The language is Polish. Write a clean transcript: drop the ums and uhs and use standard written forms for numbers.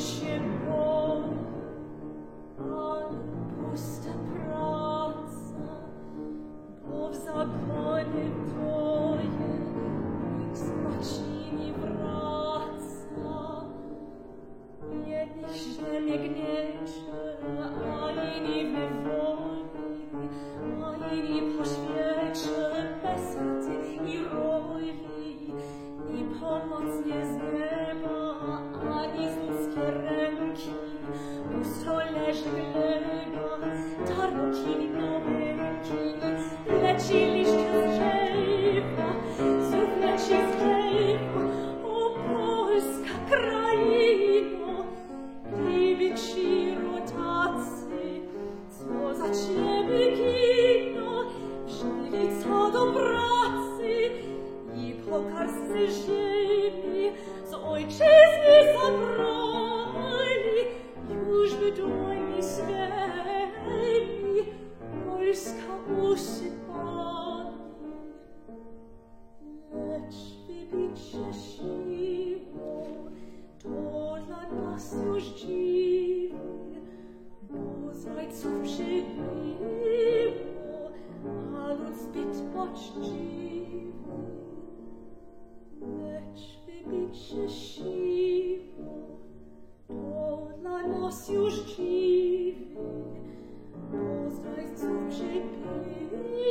się boi, ale pusta praca, bo w zakonie twoje nikt z macini wraca. Jedni ziemię gniecze, a inni w niewoli, a inni po świecie bez rady i roli. I pomoc nie z nieba, ani z ludzkie ręki, pusto leży gleba, darmo kiwną ręki. Leci liść z drzewa, znów leci z drzewa, o Polska kraino, gdyby ci rodacy, co za ciebie giną, wzięli co do pracy i po karstce ziemi z ojczyzny zabrali, już by dłońmi swymi Polska usypali. Lecz wybić się siłą to dla nas już dziwi, bo zdrajców przybyło, a lud zbyt poczciwy. Lecz wybić się siłą to dla nas już dziwi, bo zdrajców przybyło,